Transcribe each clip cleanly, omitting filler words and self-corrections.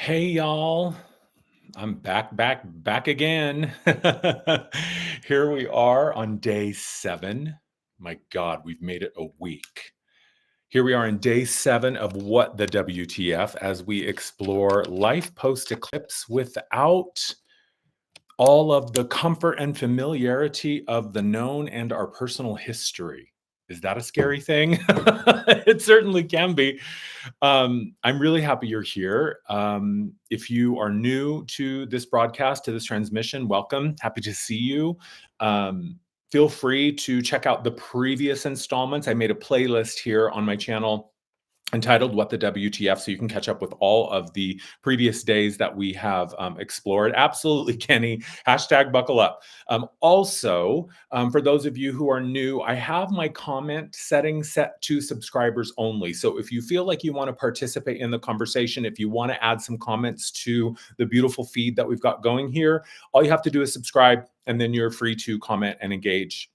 Hey y'all, I'm back again. Here we are on day 7. My God, we've made it a week. Here we are in day 7 of What the WTF as we explore life post eclipse without all of the comfort and familiarity of the known and our personal history. Is that a scary thing? It certainly can be. I'm really happy you're here. If you are new to this broadcast, to this transmission, welcome. Happy to see you. Feel free to check out the previous installments. I made a playlist here on my channel entitled What the WTF, so you can catch up with all of the previous days that we have explored. Absolutely, Kenny. Hashtag buckle up. For those of you who are new, I have my comment setting set to subscribers only. So if you feel like you want to participate in the conversation, if you want to add some comments to the beautiful feed that we've got going here, all you have to do is subscribe, and then you're free to comment and engage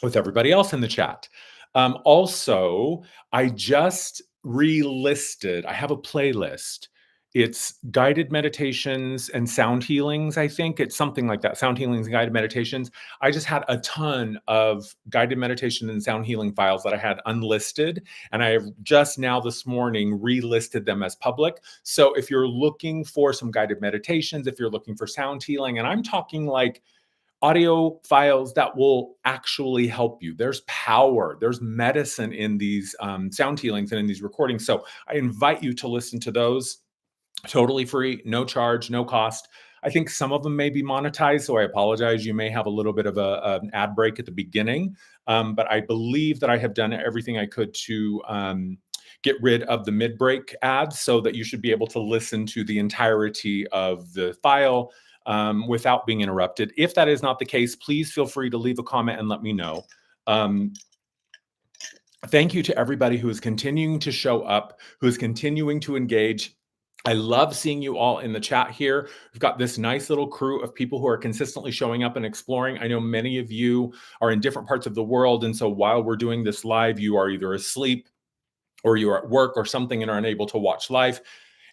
with everybody else in the chat. I just relisted, I have a playlist. It's guided meditations and sound healings, I think. It's something like that, sound healings and guided meditations. I just had a ton of guided meditation and sound healing files that I had unlisted, and I have just now this morning relisted them as public. So if you're looking for some guided meditations, if you're looking for sound healing, and I'm talking like audio files that will actually help you. There's power, there's medicine in these sound healings and in these recordings. So I invite you to listen to those totally free, no charge, no cost. I think some of them may be monetized, so I apologize. You may have a little bit of an ad break at the beginning, but I believe that I have done everything I could to get rid of the mid-break ads so that you should be able to listen to the entirety of the file without being interrupted. If that is not the case, please feel free to leave a comment and let me know. Thank you to everybody who is continuing to show up, who is continuing to engage. I love seeing you all in the chat here. We've got this nice little crew of people who are consistently showing up and exploring. I know many of you are in different parts of the world, and so while we're doing this live, you are either asleep or you're at work or something and are unable to watch live.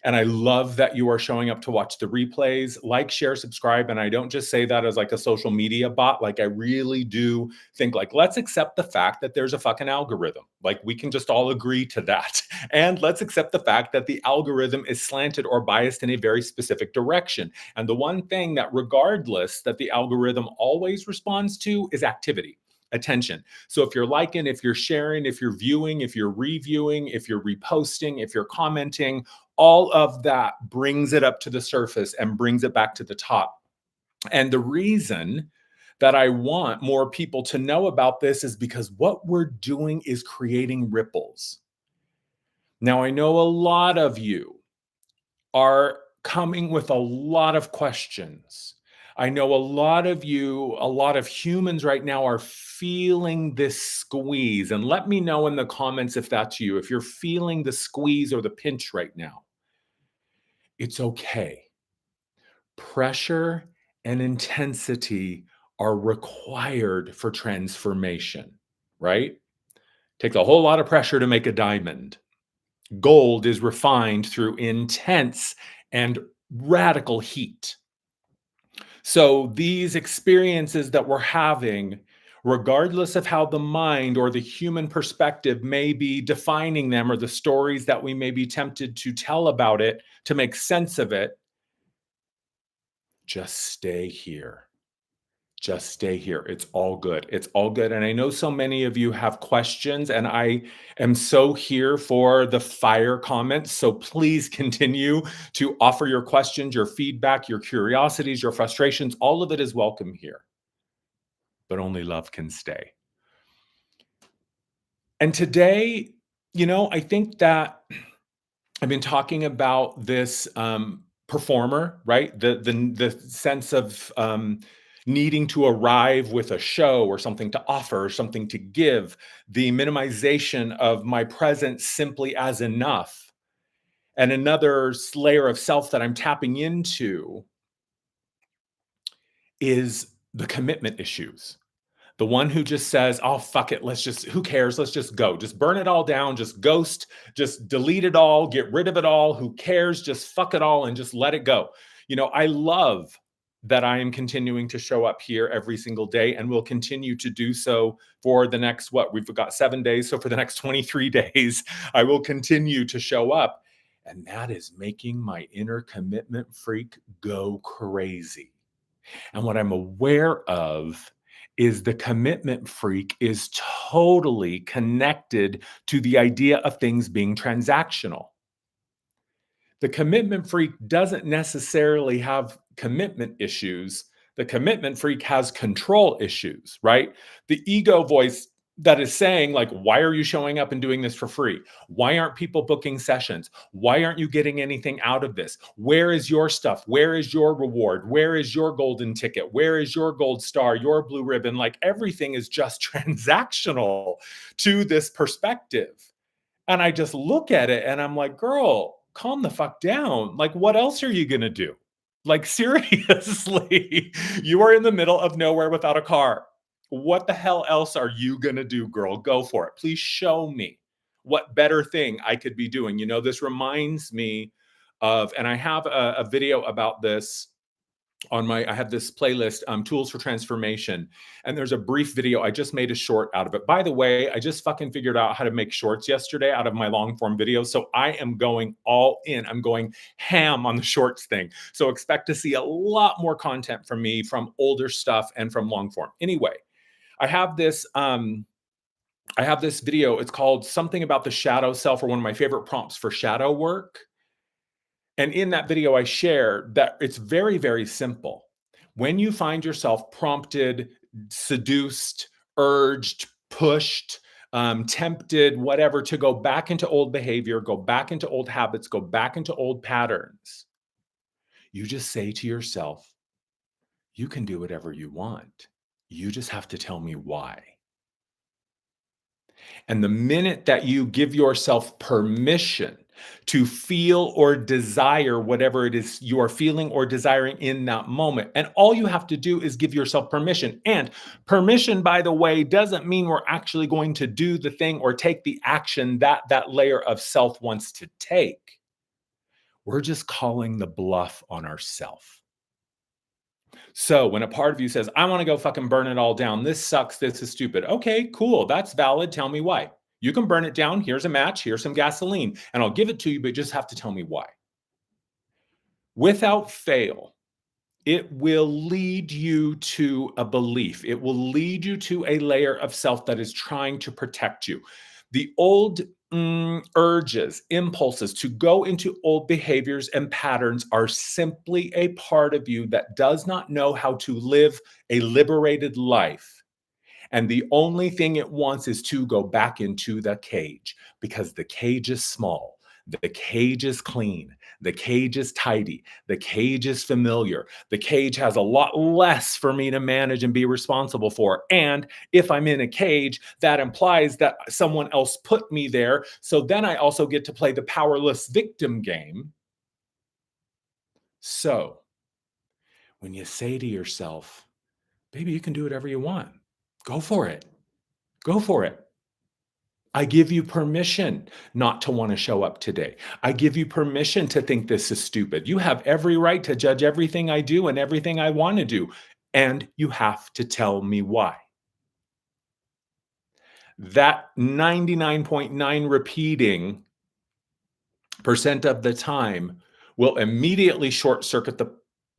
And I love that you are showing up to watch the replays. Like, share, subscribe. And I don't just say that as like a social media bot. Like, I really do think, like, let's accept the fact that there's a fucking algorithm. Like, we can just all agree to that. And let's accept the fact that the algorithm is slanted or biased in a very specific direction. And the one thing that, regardless, that the algorithm always responds to is activity, attention. So if you're liking, if you're sharing, if you're viewing, if you're reviewing, if you're reposting, if you're commenting, all of that brings it up to the surface and brings it back to the top. And the reason that I want more people to know about this is because what we're doing is creating ripples. Now, I know a lot of you are coming with a lot of questions. I know a lot of you, a lot of humans right now are feeling this squeeze. And let me know in the comments if that's you, if you're feeling the squeeze or the pinch right now. It's okay. Pressure and intensity are required for transformation, right? Takes a whole lot of pressure to make a diamond. Gold is refined through intense and radical heat. So these experiences that we're having, regardless of how the mind or the human perspective may be defining them, or the stories that we may be tempted to tell about it to make sense of it, just stay here. Just stay here. It's all good. It's all good. And I know so many of you have questions, and I am so here for the fire comments. So please continue to offer your questions, your feedback, your curiosities, your frustrations. All of it is welcome here. But only love can stay. And today, I think that I've been talking about this performer, right? The sense of needing to arrive with a show or something to offer, or something to give, the minimization of my presence simply as enough. And another layer of self that I'm tapping into is the commitment issues. The one who just says, "Oh, fuck it. Who cares? Let's just go. Just burn it all down. Just ghost. Just delete it all. Get rid of it all. Who cares? Just fuck it all and just let it go." I love that I am continuing to show up here every single day and will continue to do so for the next, what? We've got 7 days. So for the next 23 days, I will continue to show up. And that is making my inner commitment freak go crazy. And what I'm aware of is the commitment freak is totally connected to the idea of things being transactional. The commitment freak doesn't necessarily have commitment issues. The commitment freak has control issues, right? The ego voice that is saying, like, why are you showing up and doing this for free? Why aren't people booking sessions? Why aren't you getting anything out of this? Where is your stuff? Where is your reward? Where is your golden ticket? Where is your gold star, your blue ribbon? Like, everything is just transactional to this perspective. And I just look at it and I'm like, girl, calm the fuck down. Like, what else are you going to do? Like, seriously, you are in the middle of nowhere without a car. What the hell else are you going to do, girl? Go for it. Please show me what better thing I could be doing. This reminds me of, and I have a video about this I have this playlist, Tools for Transformation, and there's a brief video. I just made a short out of it. By the way, I just fucking figured out how to make shorts yesterday out of my long form videos. So I am going all in. I'm going ham on the shorts thing. So expect to see a lot more content from me from older stuff and from long form. Anyway, I have this video. It's called Something About the Shadow Self, or one of my favorite prompts for shadow work. And in that video, I share that it's very, very simple. When you find yourself prompted, seduced, urged, pushed, tempted, whatever, to go back into old behavior, go back into old habits, go back into old patterns, you just say to yourself, you can do whatever you want. You just have to tell me why. And the minute that you give yourself permission to feel or desire whatever it is you are feeling or desiring in that moment, and all you have to do is give yourself permission. And permission, by the way, doesn't mean we're actually going to do the thing or take the action that that layer of self wants to take. We're just calling the bluff on ourself. So when a part of you says, I want to go fucking burn it all down, this sucks, this is stupid. Okay, cool. That's valid. Tell me why. You can burn it down. Here's a match. Here's some gasoline. And I'll give it to you, but you just have to tell me why. Without fail, it will lead you to a belief. It will lead you to a layer of self that is trying to protect you. The old urges, impulses to go into old behaviors and patterns are simply a part of you that does not know how to live a liberated life. And the only thing it wants is to go back into the cage, because the cage is small. The cage is clean. The cage is tidy. The cage is familiar. The cage has a lot less for me to manage and be responsible for. And if I'm in a cage, that implies that someone else put me there. So then I also get to play the powerless victim game. So when you say to yourself, baby, you can do whatever you want. Go for it. Go for it. I give you permission not to want to show up today. I give you permission to think this is stupid. You have every right to judge everything I do and everything I want to do. And you have to tell me why. That 99.9 repeating percent of the time will immediately short circuit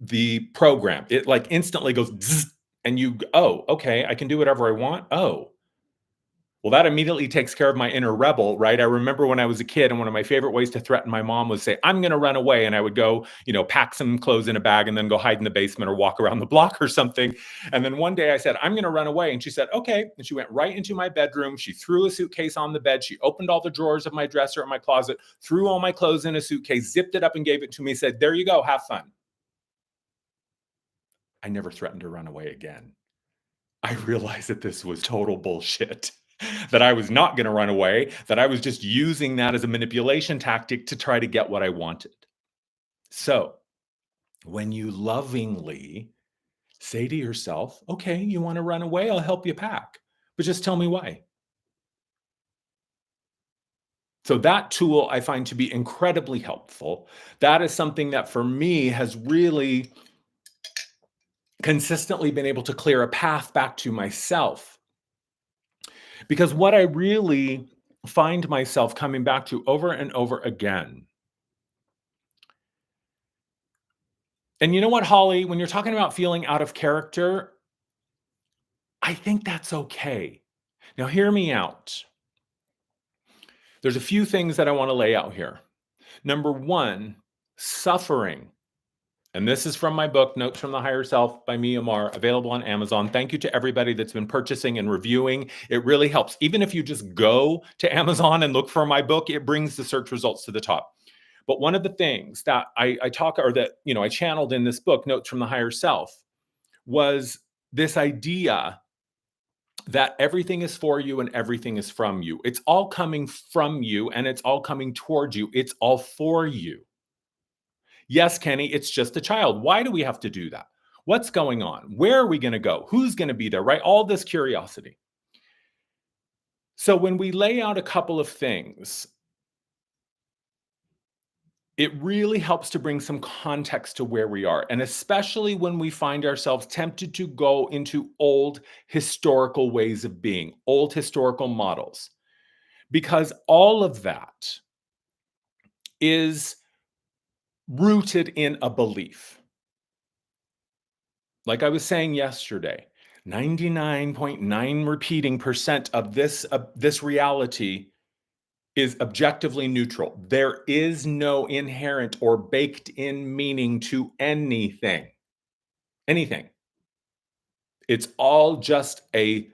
the program. It like instantly goes zzz, and you, oh, okay, I can do whatever I want. Oh, well, that immediately takes care of my inner rebel, right? I remember when I was a kid, and one of my favorite ways to threaten my mom was say, I'm going to run away. And I would go, pack some clothes in a bag and then go hide in the basement or walk around the block or something. And then one day I said, I'm going to run away. And she said, okay. And she went right into my bedroom. She threw a suitcase on the bed. She opened all the drawers of my dresser in my closet, threw all my clothes in a suitcase, zipped it up and gave it to me, said, there you go, have fun. I never threatened to run away again. I realized that this was total bullshit. That I was not going to run away, that I was just using that as a manipulation tactic to try to get what I wanted. So when you lovingly say to yourself, okay, you want to run away? I'll help you pack, but just tell me why. So that tool I find to be incredibly helpful. That is something that for me has really consistently been able to clear a path back to myself. Because what I really find myself coming back to over and over again. And you know what, Holly, when you're talking about feeling out of character, I think that's okay. Now, hear me out. There's a few things that I want to lay out here. Number one, suffering. And this is from my book, Notes from the Higher Self by me, Amar, available on Amazon. Thank you to everybody that's been purchasing and reviewing. It really helps. Even if you just go to Amazon and look for my book, it brings the search results to the top. But one of the things that I talk, or that, I channeled in this book, Notes from the Higher Self, was this idea that everything is for you and everything is from you. It's all coming from you and it's all coming towards you. It's all for you. Yes, Kenny, it's just a child. Why do we have to do that? What's going on? Where are we going to go? Who's going to be there, right? All this curiosity. So when we lay out a couple of things, it really helps to bring some context to where we are. And especially when we find ourselves tempted to go into old historical ways of being, old historical models, because all of that is rooted in a belief. Like I was saying yesterday, 99.9 repeating percent of this reality is objectively neutral. There is no inherent or baked in meaning to anything. Anything. It's all just a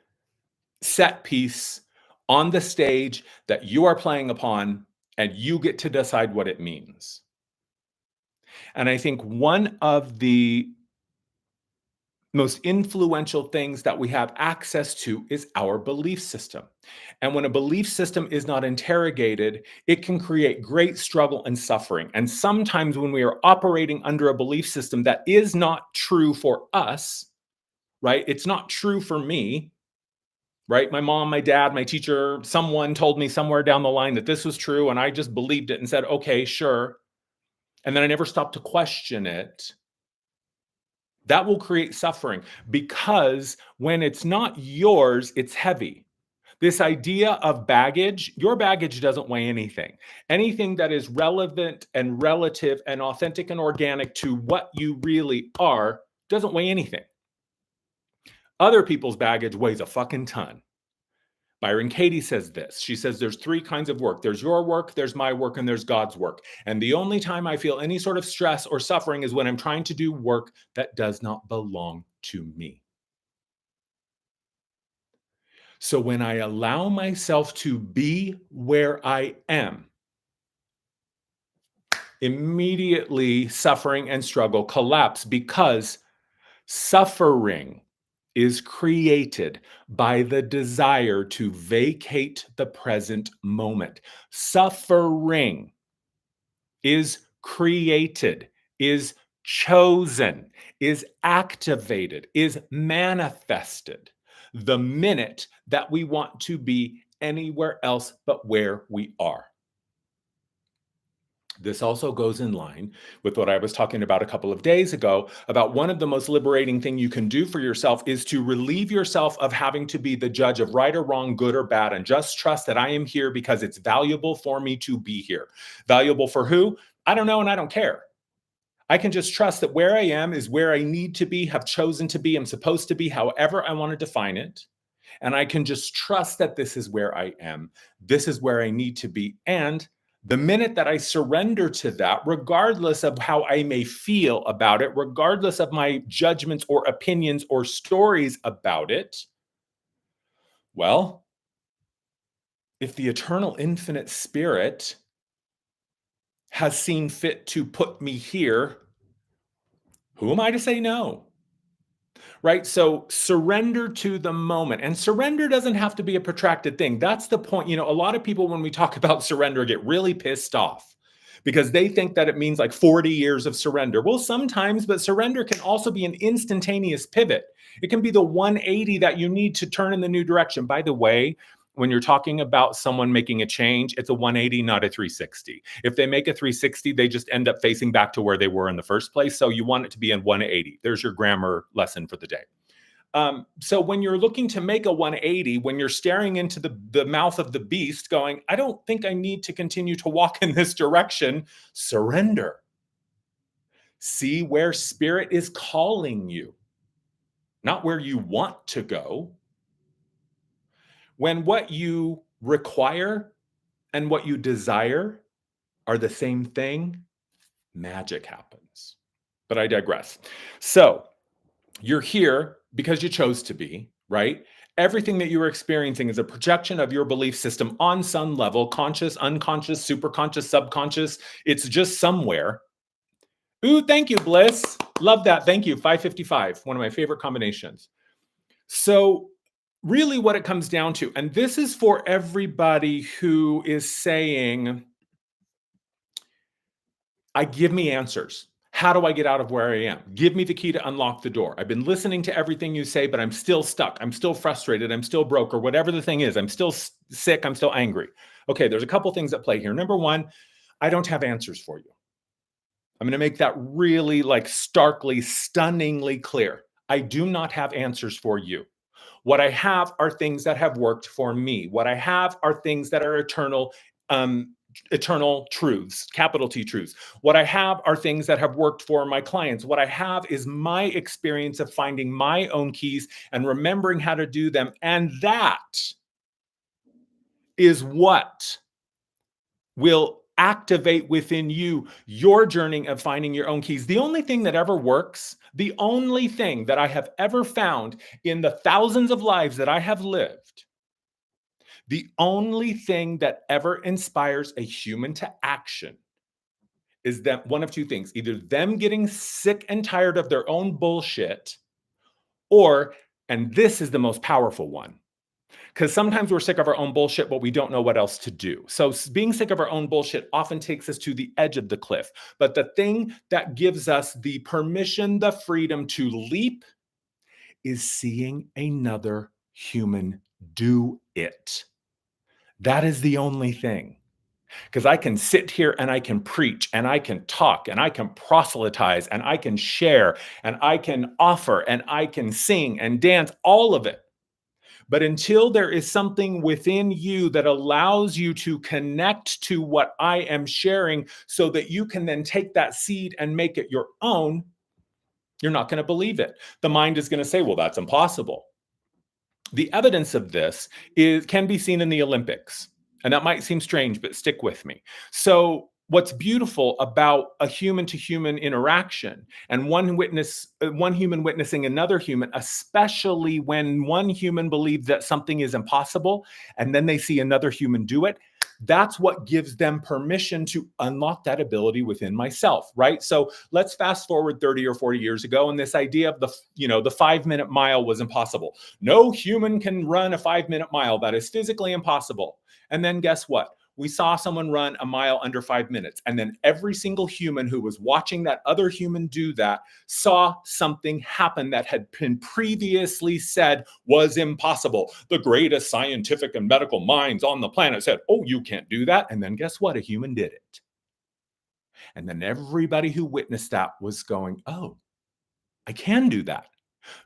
set piece on the stage that you are playing upon, and you get to decide what it means. And I think one of the most influential things that we have access to is our belief system. And when a belief system is not interrogated, it can create great struggle and suffering. And sometimes when we are operating under a belief system that is not true for us, right? It's not true for me, right? My mom, my dad, my teacher, someone told me somewhere down the line that this was true, and I just believed it and said, okay, sure. And then I never stopped to question it. That will create suffering, because when it's not yours, it's heavy. This idea of baggage, your baggage doesn't weigh anything. Anything that is relevant and relative and authentic and organic to what you really are doesn't weigh anything. Other people's baggage weighs a fucking ton. Byron Katie says this. She says there's three kinds of work. There's your work, there's my work, and there's God's work. And the only time I feel any sort of stress or suffering is when I'm trying to do work that does not belong to me. So when I allow myself to be where I am, immediately suffering and struggle collapse, because suffering is created by the desire to vacate the present moment. Suffering is created, is chosen, is activated, is manifested the minute that we want to be anywhere else but where we are. This also goes in line with what I was talking about a couple of days ago, about one of the most liberating things you can do for yourself is to relieve yourself of having to be the judge of right or wrong, good or bad, and just trust that I am here because it's valuable for me to be here. Valuable for who? I don't know, and I don't care. I can just trust that where I am is where I need to be, have chosen to be, I'm supposed to be, however I want to define it. And I can just trust that this is where I am. This is where I need to be. And the minute that I surrender to that, regardless of how I may feel about it, regardless of my judgments or opinions or stories about it, well, if the eternal infinite spirit has seen fit to put me here, who am I to say no? Right? So surrender to the moment. And surrender doesn't have to be a protracted thing. That's the point. A lot of people, when we talk about surrender, get really pissed off because they think that it means like 40 years of surrender. Well, sometimes, but surrender can also be an instantaneous pivot. It can be the 180 that you need to turn in the new direction. By the way, when you're talking about someone making a change, it's a 180, not a 360. If they make a 360, they just end up facing back to where they were in the first place. So you want it to be in 180. There's your grammar lesson for the day. So when you're looking to make a 180, when you're staring into the mouth of the beast going, I don't think I need to continue to walk in this direction, surrender. See where spirit is calling you, not where you want to go. When what you require and what you desire are the same thing, magic happens. But I digress. So you're here because you chose to be, right? Everything that you are experiencing is a projection of your belief system on some level, conscious, unconscious, superconscious, subconscious. It's just somewhere. Ooh, thank you, Bliss. Love that. Thank you. 555, one of my favorite combinations. So really what it comes down to, and this is for everybody who is saying, give me answers. How do I get out of where I am? Give me the key to unlock the door. I've been listening to everything you say, but I'm still stuck. I'm still frustrated. I'm still broke, or whatever the thing is. I'm still sick. I'm still angry. Okay, there's a couple things at play here. Number one, I don't have answers for you. I'm going to make that really starkly, stunningly clear. I do not have answers for you. What I have are things that have worked for me. What I have are things that are eternal truths, capital T truths. What I have are things that have worked for my clients. What I have is my experience of finding my own keys and remembering how to do them. And that is what will activate within you your journey of finding your own keys. The only thing that ever works, the only thing that I have ever found in the thousands of lives that I have lived, the only thing that ever inspires a human to action is that one of two things: either them getting sick and tired of their own bullshit, or, and this is the most powerful one, because sometimes we're sick of our own bullshit, but we don't know what else to do. So being sick of our own bullshit often takes us to the edge of the cliff. But the thing that gives us the permission, the freedom to leap, is seeing another human do it. That is the only thing. Because I can sit here and I can preach and I can talk and I can proselytize and I can share and I can offer and I can sing and dance, all of it. But until there is something within you that allows you to connect to what I am sharing so that you can then take that seed and make it your own, you're not going to believe it. The mind is going to say, well, that's impossible. The evidence of this can be seen in the Olympics. And that might seem strange, but stick with me. So what's beautiful about a human to human interaction and one human witnessing another human, especially when one human believes that something is impossible and then they see another human do it, that's what gives them permission to unlock that ability within myself, right? So let's fast forward 30 or 40 years ago, and this idea of the 5-minute mile was impossible. No human can run a 5-minute mile. That is physically impossible. And then guess what? We saw someone run a mile under 5 minutes. And then every single human who was watching that other human do that saw something happen that had been previously said was impossible. The greatest scientific and medical minds on the planet said, oh, you can't do that. And then guess what? A human did it. And then everybody who witnessed that was going, oh, I can do that.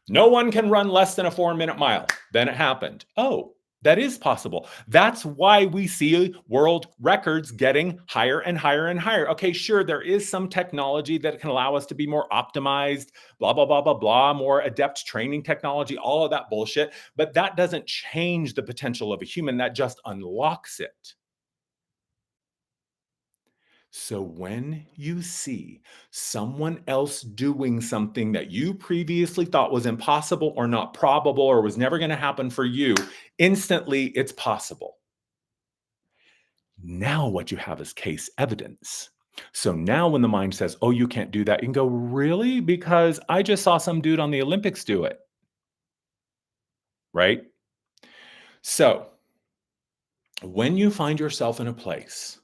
No one can run less than a 4-minute mile. Then it happened. Oh, that is possible. That's why we see world records getting higher and higher and higher. Okay, sure, there is some technology that can allow us to be more optimized, blah, blah, blah, blah, blah, more adept training technology, all of that bullshit. But that doesn't change the potential of a human. That just unlocks it. So when you see someone else doing something that you previously thought was impossible or not probable or was never going to happen for you, instantly it's possible. Now what you have is case evidence. So now when the mind says, oh, you can't do that, you can go, really? Because I just saw some dude on the Olympics do it. Right? So when you find yourself in a place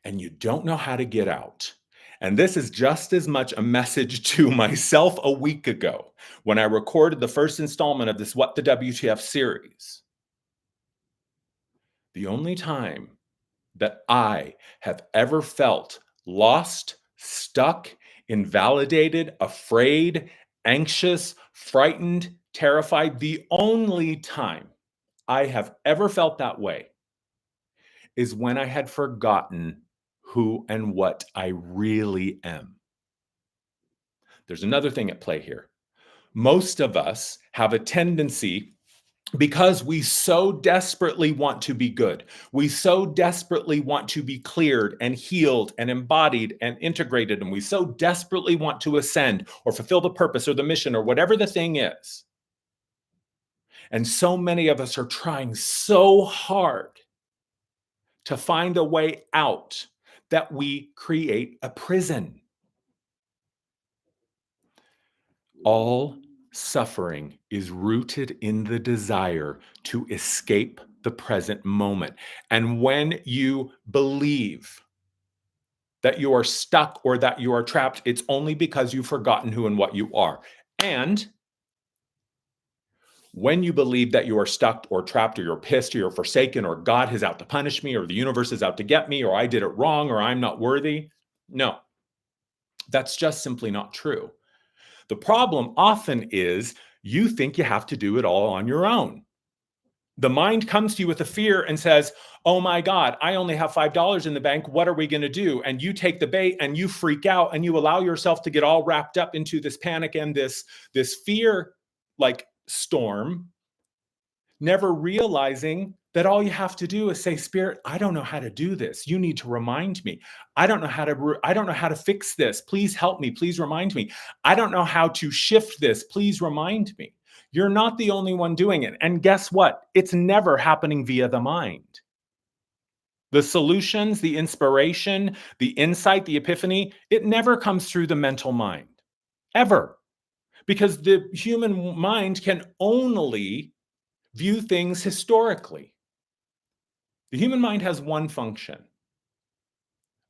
and you don't know how to get out. And this is just as much a message to myself a week ago when I recorded the first installment of this What the WTF series. The only time that I have ever felt lost, stuck, invalidated, afraid, anxious, frightened, terrified, the only time I have ever felt that way is when I had forgotten who and what I really am. There's another thing at play here. Most of us have a tendency, because we so desperately want to be good, we so desperately want to be cleared and healed and embodied and integrated, and we so desperately want to ascend or fulfill the purpose or the mission or whatever the thing is. And so many of us are trying so hard to find a way out that we create a prison. All suffering is rooted in the desire to escape the present moment. And when you believe that you are stuck or that you are trapped, it's only because you've forgotten who and what you are. And when you believe that you are stuck or trapped or you're pissed or you're forsaken or God is out to punish me or the universe is out to get me or I did it wrong or I'm not worthy, no, that's just simply not true. The problem often is you think you have to do it all on your own. The mind comes to you with a fear and says, oh my God, I only have $5 in the bank. What are we going to do? And you take the bait and you freak out and you allow yourself to get all wrapped up into this panic and this fear like storm, never realizing that all you have to do is say, Spirit, I don't know how to do this. You need to remind me. I don't know how to fix this. Please help me. Please remind me. I don't know how to shift this. Please remind me. You're not the only one doing it. And guess what? It's never happening via the mind. The solutions, the inspiration, the insight, the epiphany, it never comes through the mental mind, ever. Because the human mind can only view things historically. The human mind has one function.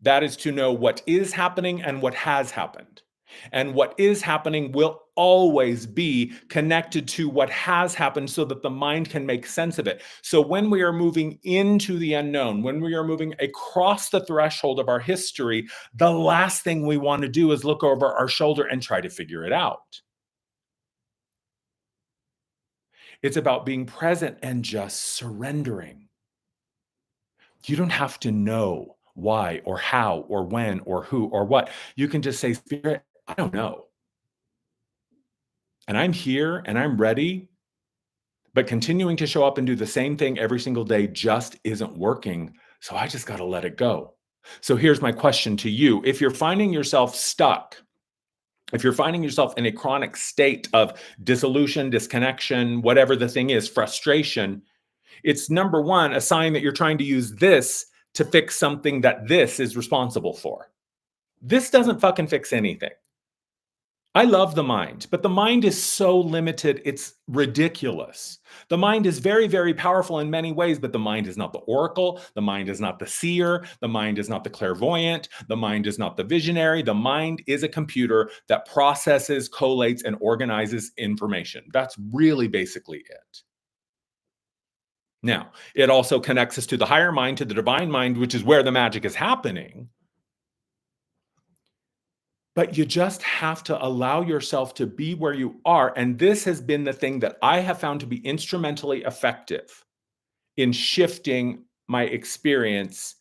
That is to know what is happening and what has happened. And what is happening will always be connected to what has happened so that the mind can make sense of it. So when we are moving into the unknown, when we are moving across the threshold of our history, the last thing we want to do is look over our shoulder and try to figure it out. It's about being present and just surrendering. You don't have to know why or how or when or who or what. You can just say, Spirit, I don't know. And I'm here and I'm ready, but continuing to show up and do the same thing every single day just isn't working. So I just got to let it go. So here's my question to you. If you're finding yourself stuck, if you're finding yourself in a chronic state of dissolution, disconnection, whatever the thing is, frustration, it's number one, a sign that you're trying to use this to fix something that this is responsible for. This doesn't fucking fix anything. I love the mind, but the mind is so limited, it's ridiculous. The mind is very, very powerful in many ways, but the mind is not the oracle. The mind is not the seer. The mind is not the clairvoyant. The mind is not the visionary. The mind is a computer that processes, collates, and organizes information. That's really basically it. Now, it also connects us to the higher mind, to the divine mind, which is where the magic is happening. But you just have to allow yourself to be where you are. And this has been the thing that I have found to be instrumentally effective in shifting my experience.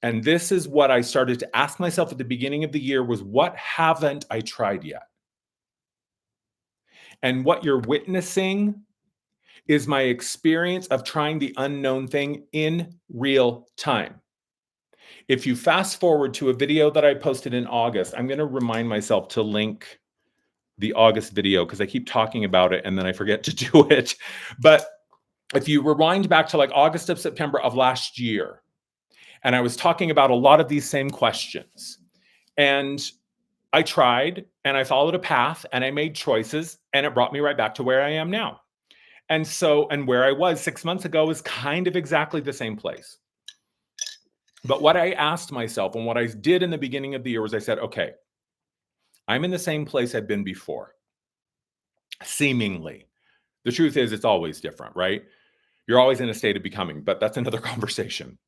And this is what I started to ask myself at the beginning of the year was, what haven't I tried yet? And what you're witnessing is my experience of trying the unknown thing in real time. If you fast forward to a video that I posted in August, I'm going to remind myself to link the August video because I keep talking about it and then I forget to do it. But if you rewind back to like August of September of last year, and I was talking about a lot of these same questions, and I tried and I followed a path and I made choices and it brought me right back to where I am now. And where I was 6 months ago is kind of exactly the same place. But what I asked myself and what I did in the beginning of the year was I said, okay, I'm in the same place I've been before, seemingly. The truth is, it's always different, right? You're always in a state of becoming, but that's another conversation.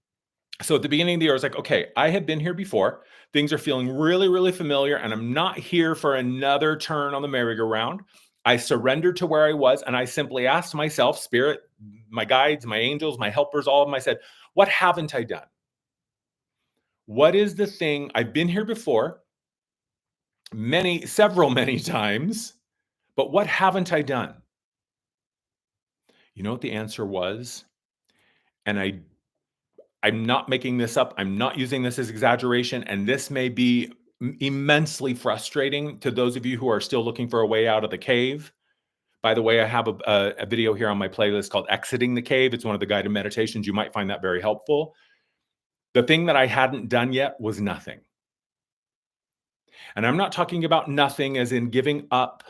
So at the beginning of the year, I was like, okay, I have been here before. Things are feeling really, really familiar, and I'm not here for another turn on the merry-go-round. I surrendered to where I was, and I simply asked myself, Spirit, my guides, my angels, my helpers, all of them, I said, what haven't I done? What is the thing I've been here before, many times, but what haven't I done? You know what the answer was? And I'm not making this up. I'm not using this as exaggeration. And this may be immensely frustrating to those of you who are still looking for a way out of the cave. By the way, I have a video here on my playlist called Exiting the Cave. It's one of the guided meditations. You might find that very helpful. The thing that I hadn't done yet was nothing. And I'm not talking about nothing as in giving up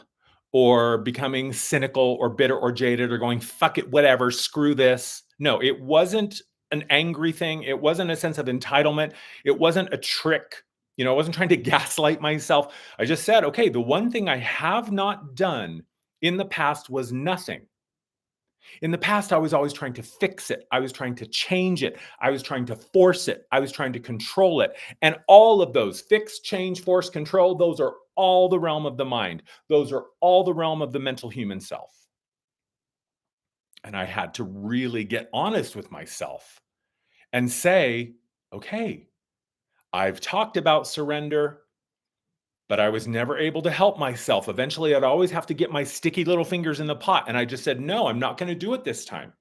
or becoming cynical or bitter or jaded or going, fuck it, whatever, screw this. No, it wasn't an angry thing. It wasn't a sense of entitlement. It wasn't a trick. I wasn't trying to gaslight myself. I just said, okay, the one thing I have not done in the past was nothing. In the past, I was always trying to fix it. I was trying to change it. I was trying to force it. I was trying to control it. And all of those fix, change, force, control, those are all the realm of the mind. Those are all the realm of the mental human self. And I had to really get honest with myself and say, okay, I've talked about surrender, but I was never able to help myself. Eventually, I'd always have to get my sticky little fingers in the pot. And I just said, no, I'm not going to do it this time.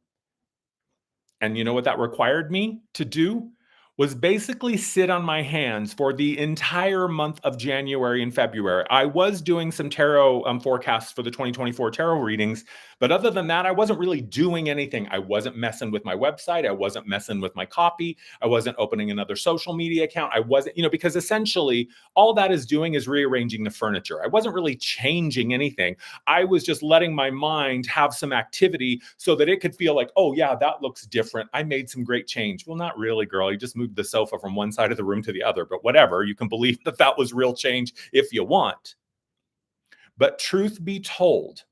And you know what that required me to do? Was basically sit on my hands for the entire month of January and February. I was doing some tarot forecasts for the 2024 tarot readings, but other than that, I wasn't really doing anything. I wasn't messing with my website. I wasn't messing with my copy. I wasn't opening another social media account. I wasn't, because essentially all that is doing is rearranging the furniture. I wasn't really changing anything. I was just letting my mind have some activity so that it could feel like, oh yeah, that looks different. I made some great change. Well, not really, girl. You just moved the sofa from one side of the room to the other, but whatever. You can believe that that was real change if you want. But truth be told,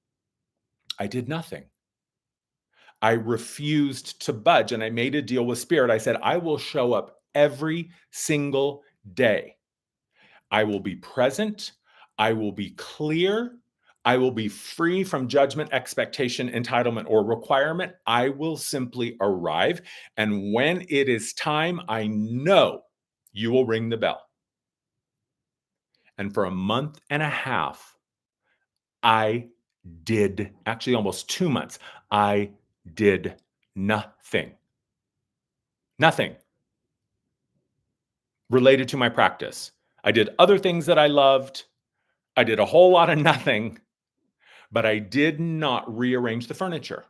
I did nothing. I refused to budge, and I made a deal with Spirit. I said, I will show up every single day. I will be present. I will be clear. I will be free from judgment, expectation, entitlement, or requirement. I will simply arrive. And when it is time, I know you will ring the bell. And for a month and a half, I did, actually almost 2 months, I did nothing. Nothing related to my practice. I did other things that I loved. I did a whole lot of nothing, but I did not rearrange the furniture.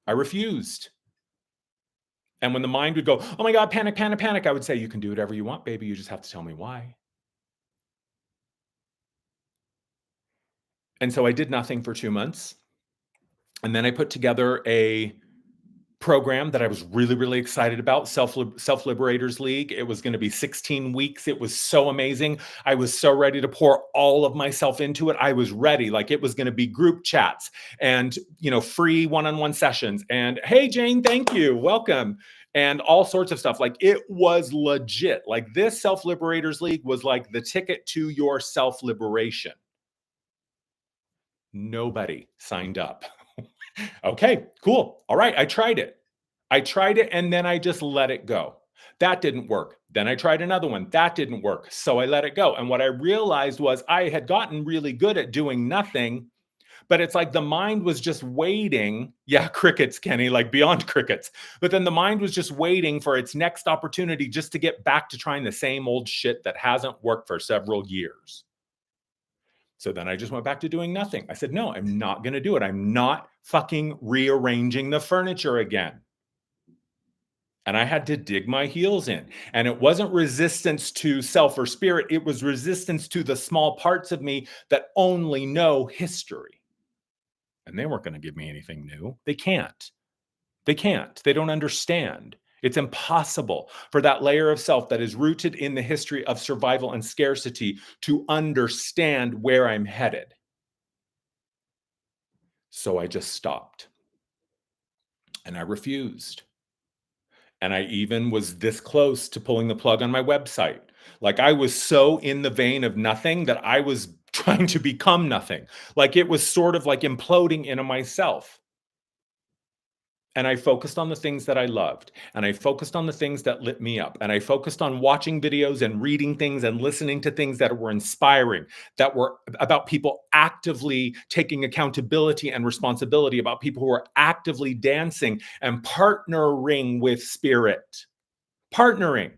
I refused. And when the mind would go, oh my God, panic, panic, panic, I would say, you can do whatever you want, baby. You just have to tell me why. And so I did nothing for 2 months. And then I put together a program that I was really, really excited about, Self-Liberators League. It was going to be 16 weeks. It was so amazing. I was so ready to pour all of myself into it. I was ready. Like it was going to be group chats and, free one-on-one sessions. And hey, Jane, thank you. Welcome. And all sorts of stuff. Like it was legit. Like this Self-Liberators League was like the ticket to your self-liberation. Nobody signed up. Okay, cool. All right, I tried it. And then I just let it go. That didn't work. Then I tried another one. That didn't work. So I let it go. And what I realized was I had gotten really good at doing nothing, but it's like the mind was just waiting. Yeah, crickets, Kenny, like beyond crickets. But then the mind was just waiting for its next opportunity just to get back to trying the same old shit that hasn't worked for several years. So then I just went back to doing nothing. I said, no, I'm not going to do it. I'm not fucking rearranging the furniture again. And I had to dig my heels in. And it wasn't resistance to self or spirit. It was resistance to the small parts of me that only know history. And they weren't going to give me anything new. They can't. They don't understand. It's impossible for that layer of self that is rooted in the history of survival and scarcity to understand where I'm headed. So I just stopped and I refused. And I even was this close to pulling the plug on my website. Like I was so in the vein of nothing that I was trying to become nothing. Like it was sort of like imploding into myself. And I focused on the things that I loved. And I focused on the things that lit me up. And I focused on watching videos and reading things and listening to things that were inspiring, that were about people actively taking accountability and responsibility, about people who are actively dancing and partnering with spirit. Partnering,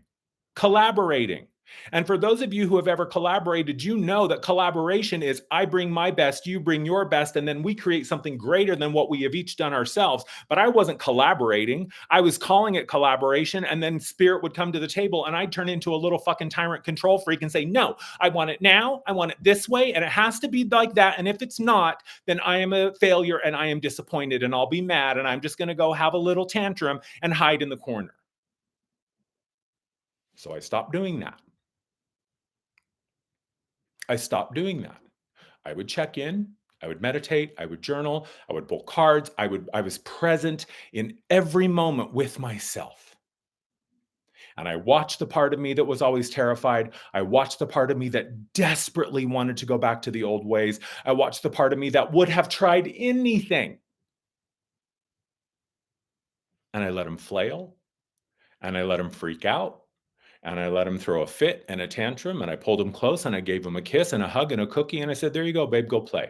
collaborating. And for those of you who have ever collaborated, you know that collaboration is I bring my best, you bring your best, and then we create something greater than what we have each done ourselves. But I wasn't collaborating. I was calling it collaboration, and then spirit would come to the table and I'd turn into a little fucking tyrant control freak and say, no, I want it now. I want it this way. And it has to be like that. And if it's not, then I am a failure and I am disappointed and I'll be mad and I'm just going to go have a little tantrum and hide in the corner. So I stopped doing that. I stopped doing that. I would check in, I would meditate, I would journal, I would pull cards, I was present in every moment with myself. And I watched the part of me that was always terrified. I watched the part of me that desperately wanted to go back to the old ways. I watched the part of me that would have tried anything. And I let him flail, and I let him freak out, and I let him throw a fit and a tantrum, and I pulled him close and I gave him a kiss and a hug and a cookie. And I said, there you go, babe, go play.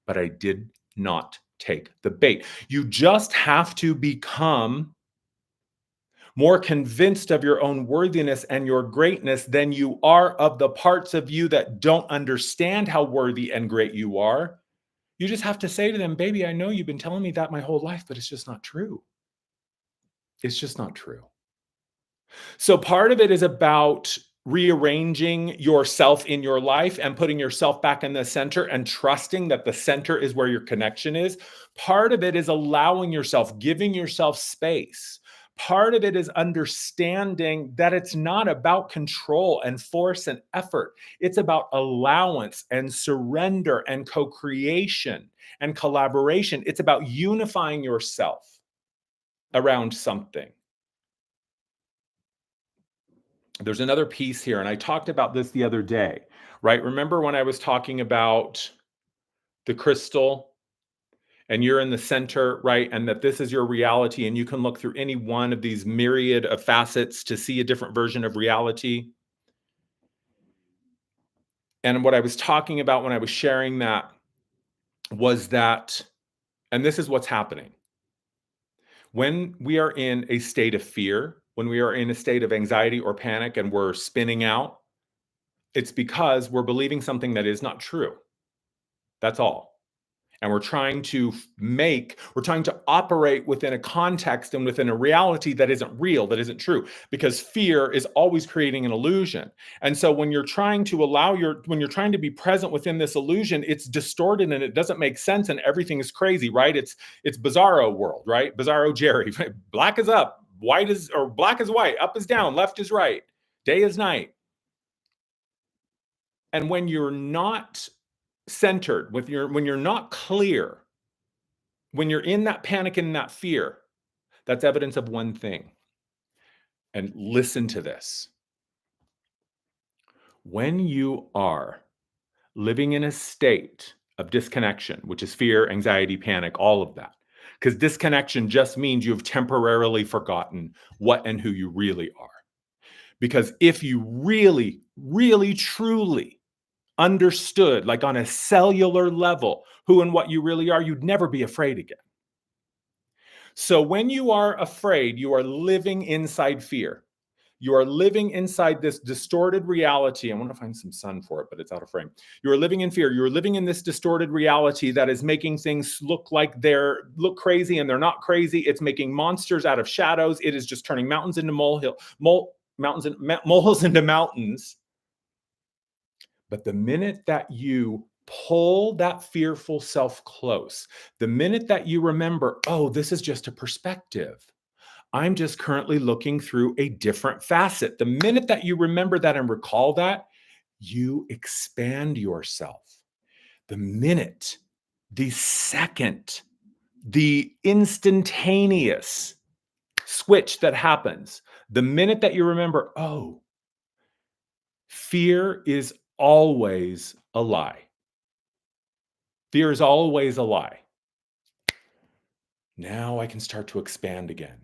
But I did not take the bait. You just have to become more convinced of your own worthiness and your greatness than you are of the parts of you that don't understand how worthy and great you are. You just have to say to them, baby, I know you've been telling me that my whole life, but it's just not true. It's just not true. So part of it is about rearranging yourself in your life and putting yourself back in the center and trusting that the center is where your connection is. Part of it is allowing yourself, giving yourself space. Part of it is understanding that it's not about control and force and effort. It's about allowance and surrender and co-creation and collaboration. It's about unifying yourself around something. There's another piece here, and I talked about this the other day, right? Remember when I was talking about the crystal and you're in the center, right? And that this is your reality, and you can look through any one of these myriad of facets to see a different version of reality. And what I was talking about when I was sharing that was that, and this is what's happening. When we are in a state of fear, when we are in a state of anxiety or panic and we're spinning out, it's because we're believing something that is not true. That's all. And we're trying to operate within a context and within a reality that isn't real, that isn't true, because fear is always creating an illusion. And so when you're trying to when you're trying to be present within this illusion, it's distorted and it doesn't make sense and everything is crazy, right? It's bizarro world, right? Bizarro Jerry. Black is up, black is white, up is down, left is right, day is night. And when you're not centered, when you're not clear, when you're in that panic and that fear, that's evidence of one thing. And listen to this. When you are living in a state of disconnection, which is fear, anxiety, panic, all of that, because disconnection just means you've temporarily forgotten what and who you really are. Because if you really, really, truly understood, like on a cellular level, who and what you really are, you'd never be afraid again. So when you are afraid, you are living inside fear. You are living inside this distorted reality. I want to find some sun for it, but it's out of frame. You are living in fear. You are living in this distorted reality that is making things look crazy, and they're not crazy. It's making monsters out of shadows. It is just turning mountains into molehills into mountains. But the minute that you pull that fearful self close, the minute that you remember, oh, this is just a perspective. I'm just currently looking through a different facet. The minute that you remember that and recall that, you expand yourself. The minute, the second, the instantaneous switch that happens, the minute that you remember, oh, fear is always a lie. Fear is always a lie. Now I can start to expand again.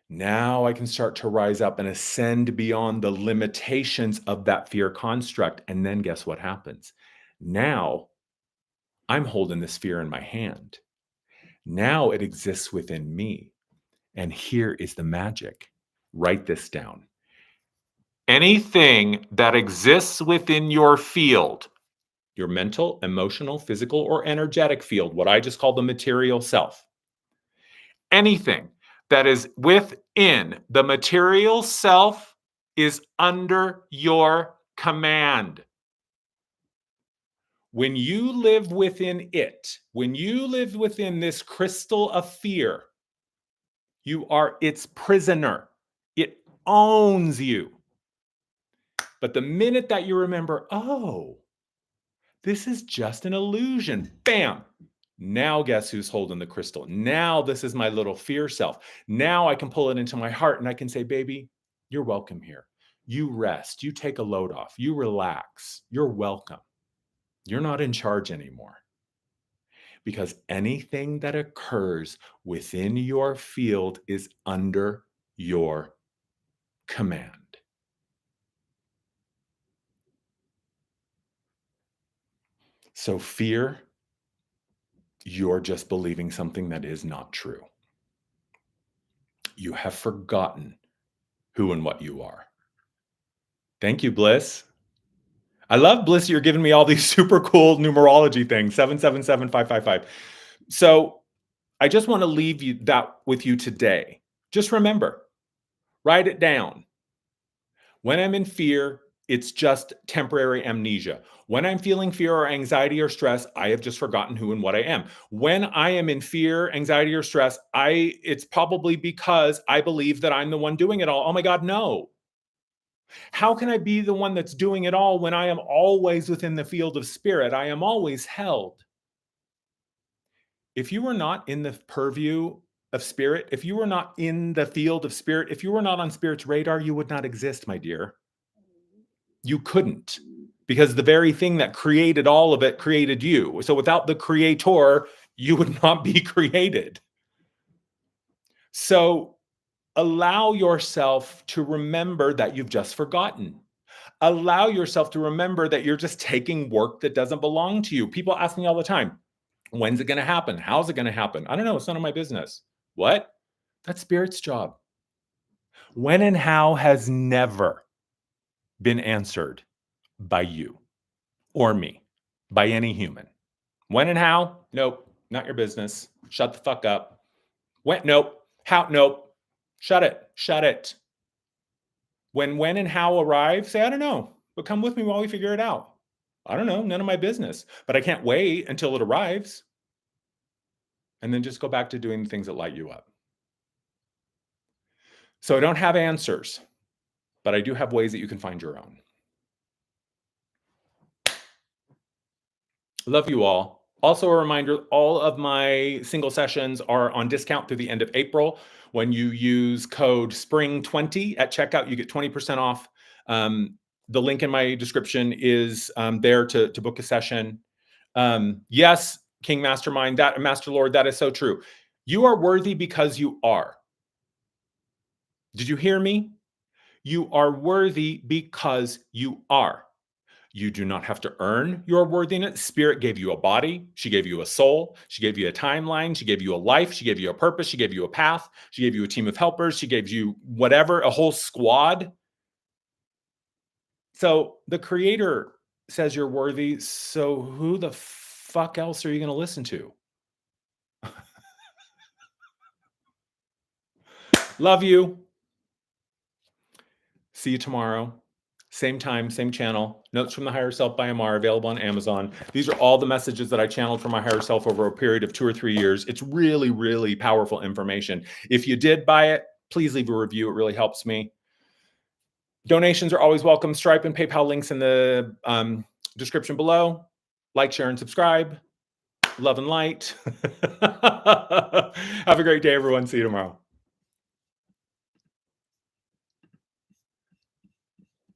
Now I can start to rise up and ascend beyond the limitations of that fear construct. And then guess what happens? Now I'm holding this fear in my hand. Now it exists within me. And here is the magic. Write this down. Anything that exists within your field, your mental, emotional, physical, or energetic field, what I just call the material self, anything that is within the material self is under your command. When you live within it, when you live within this crystal of fear, you are its prisoner. It owns you. But the minute that you remember, oh, this is just an illusion, bam, now guess who's holding the crystal? Now this is my little fear self. Now I can pull it into my heart and I can say, baby, you're welcome here. You rest, you take a load off, you relax, you're welcome. You're not in charge anymore. Because anything that occurs within your field is under your command. So fear, you're just believing something that is not true. You have forgotten who and what you are. Thank you, Bliss. I love, Bliss, you're giving me all these super cool numerology things, 777555. So I just want to leave you that with you today. Just remember, write it down. When I'm in fear, it's just temporary amnesia. When I'm feeling fear or anxiety or stress, I have just forgotten who and what I am. When I am in fear, anxiety, or stress, it's probably because I believe that I'm the one doing it all. Oh my God, no. How can I be the one that's doing it all when I am always within the field of spirit? I am always held. If you were not in the purview of spirit, if you were not in the field of spirit, if you were not on spirit's radar, you would not exist, my dear. You couldn't, because the very thing that created all of it created you. So without the creator, you would not be created. So allow yourself to remember that you've just forgotten. Allow yourself to remember that you're just taking work that doesn't belong to you. People ask me all the time, when's it going to happen? How's it going to happen? I don't know. It's none of my business. What? That's spirit's job. When and how has never been answered by you or me, by any human. When and how? Nope, not your business. Shut the fuck up. When? Nope. How? Nope. Shut it. Shut it. When and how arrive, say, I don't know, but come with me while we figure it out. I don't know, none of my business, but I can't wait until it arrives. And then just go back to doing the things that light you up. So I don't have answers, but I do have ways that you can find your own. Love you all. Also a reminder, all of my single sessions are on discount through the end of April. When you use code SPRING20 at checkout, you get 20% off. The link in my description is there to book a session. Yes, King Mastermind, that Master Lord, that is so true. You are worthy because you are. Did you hear me? You are worthy because you are. You do not have to earn your worthiness. Spirit gave you a body. She gave you a soul. She gave you a timeline. She gave you a life. She gave you a purpose. She gave you a path. She gave you a team of helpers. She gave you whatever, a whole squad. So the Creator says you're worthy. So who the fuck else are you going to listen to? Love you. See you tomorrow. Same time, same channel. Notes from the Higher Self by Amar, available on Amazon. These are all the messages that I channeled from my higher self over a period of 2 or 3 years. It's really, really powerful information. If you did buy it, please leave a review. It really helps me. Donations are always welcome. Stripe and PayPal links in the description below. Like, share, and subscribe. Love and light. Have a great day, everyone. See you tomorrow.